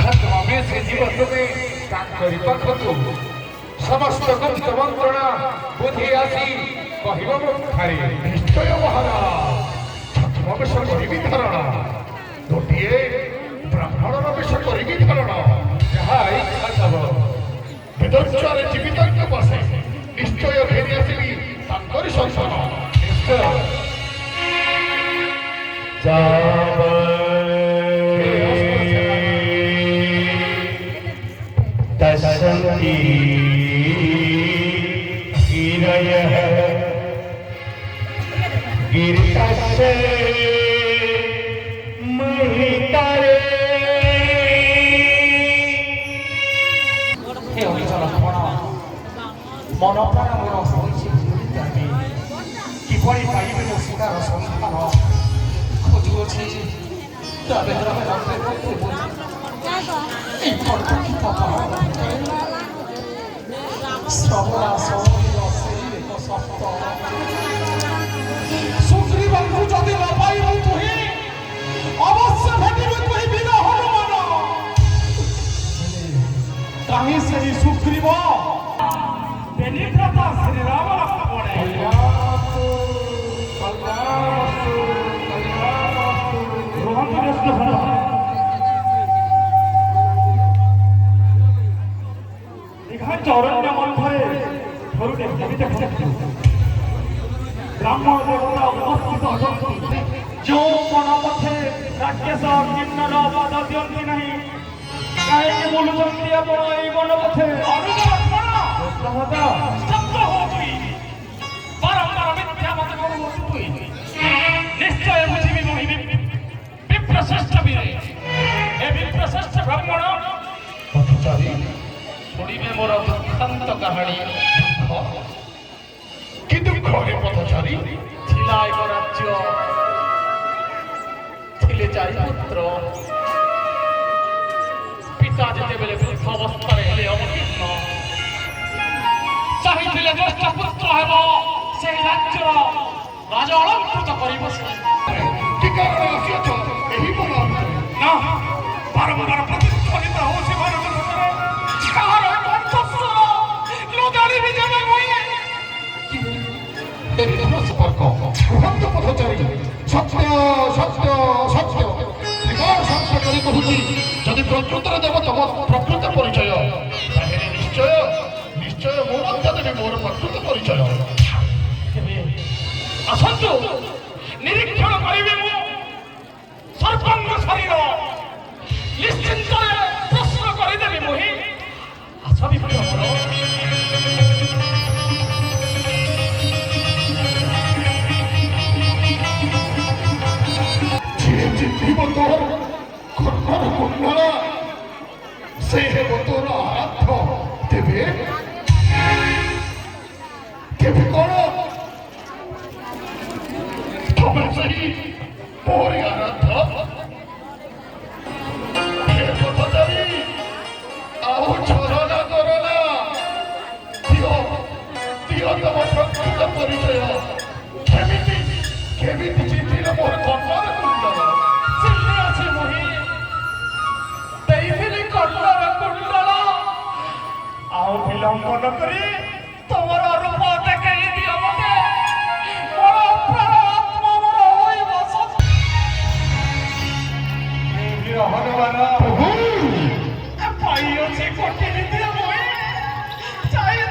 କ୍ରମେ ସେ ଜୀବ ତୁମେ ତାଙ୍କରି ପାଖକୁ ସମସ୍ତ ଗୁପ୍ତ ମନ୍ତ୍ରଣା ବୁଦ୍ଧି ଆସି କହିବ ମୁଖାରେ। ନିଶ୍ଚୟ ମହାରାଜ, ଛଦ୍ମ ବେଶ କରିବି ଧାରଣା, ଗୋଟିଏ ବ୍ରାହ୍ମଣର ବେଶ କରିବି ଧାରଣା। ଯାହା ଇଚ୍ଛା ସବୁ ବେଦର୍ଚ୍ଚାରେ ଜୀବିତ ବସେ ନିଶ୍ଚୟ ଫେରି ଆସିବି ତାଙ୍କରି ସଂସାର। ନିଶ୍ଚୟ दशंती गिरयः गिरितस्य महितरे। हे हरिचर लक्ष्मण मन प्राण मोर शोची किपरि पाइबे मो सीतार संसार खोजुअछि तबे तबे रखे श्रवणा सौरीर सेई एक सप्त सुग्रीवଙ୍କୁ ଯଦି ନ ପାଇବୁ ତୁହି ଅବଶ୍ୟ ଭେଟିବୁ ତୁହି ବୀର ହନୁମାନ। କାହିଁ ସେହି ସୁଗ୍ରୀବ ବେନିବ୍ରତ ଶ୍ରୀରାମ ଲକ୍ଷ୍ମଣ ଅରଣ୍ୟ ମଧ୍ୟରେ ଥରୁଟେ ଭାବି ଦେଖନ୍ତୁ, ବ୍ରାହ୍ମଣ ଦେବତା ଉପସ୍ଥିତ ଅଛନ୍ତି। ଯେଉଁ ବନ ପଥେ ରାକ୍ଷସ କିନ୍ନର ବାଦ ଦିଅନ୍ତି ନାହିଁ, କାହିଁକି ବୁଲୁଛନ୍ତି ଆପଣ ଏଇ ବନ ପଥେ? ନିଶ୍ଚୟ ବୁଝିବି ମହିମି ବିପ୍ରଶ୍ରେଷ୍ଠ ବୀରେ ଏ ବିପ୍ରଶ୍ରେଷ୍ଠ ବ୍ରାହ୍ମଣ ପଥଚାରୀ ଶୁଣିବେ ମୋର ଦୁଃଖାନ୍ତ କାହାଣୀ। କି ଦୁଃଖ ହେ ପଥଚାରୀ? ଥିଲା ଏକ ରାଜ୍ୟ, ଥିଲେ ଚାରି ପୁତ୍ର। ପିତା ଯେତେବେଳେ ବୃଦ୍ଧ ଅବସ୍ଥାରେ ହେଲେ ଅବତୀର୍ଣ୍ଣ, ଚାହିଁଥିଲେ ଜ୍ୟେଷ୍ଠ ପୁତ୍ର ହେବ ସେହି ରାଜ୍ୟର ରାଜ ଅଳଙ୍କୃତ କରିବ। କି କାରଣ ଆସିଅଛ ଏହି ବନ? ନା, ବାରମ୍ବାର ପ୍ରତିଧ୍ୱନିତ ହେଉଛି ଭାରତ ଭିତରେ କାହାର କଣ୍ଠସ୍ୱର ନ ଜାଣିବି ଯେବେ ହୁଏ। କୁହନ୍ତୁ ପଥଚାରୀ, ସତ୍ୟ ସତ୍ୟ ସତ୍ୟ ସତ୍ୟ କରି କହୁଛି। ଯଦି ପ୍ରକୃତରେ ଦେବ ତମ ପ୍ରକୃତ ପରିଚୟ, ତାହେଲେ ନିଶ୍ଚୟ ନିଶ୍ଚୟ ମୁଁ ମଧ୍ୟ ଦେବି ମୋର ପ୍ରକୃତ ପରିଚୟ। ଆସନ୍ତୁ ନିରୀକ୍ଷଣ କରିବି ମୁଁ ସର୍ବାଙ୍ଗ ଶରୀର, ନିଶ୍ଚିନ୍ତରେ ପ୍ରଶ୍ନ କରିଦେବି ମୁହିଁ। ଆସ ବିପ୍ର ଯିଏ ଜିତିବ ତୋର କର୍ଣ୍ଣର କୁଣ୍ଡଳ, ସେ ହେବ ତୋର ଆରାଧ୍ୟ। ତେବେ କେବେ କଣ ତମେ ସେହି ମୋରି ଆରାଧ୍ୟ? ହେ ପଥଚାରୀ, ଆଉ ଛଳନା କରନା, ଦିଅ ଦିଅ ତମ ପ୍ରକୃତ ପରିଚୟ। କେମିତି କେମିତି ଜିତିଲ ମୋର କର୍ଣ୍ଣର କୁଣ୍ଡଳ? ଚିହ୍ନି ଅଛି ମୁହିଁ, ଦେଇଥିଲି କର୍ଣ୍ଣର କୁଣ୍ଡଳ। ଆଉ ବିଳମ୍ବ ନ କରି ତମର ରୂପ ଦେଖେଇ ଦିଅ ମତେ। ମୋର ପ୍ରାଣ ଆତ୍ମା ମୋର ହୋଇବ ବୀର ହନୁମାନ ପାଇଅଛି କୋଟି ନିତ୍ୟ ମୁହିଁ, ଚାହିଁ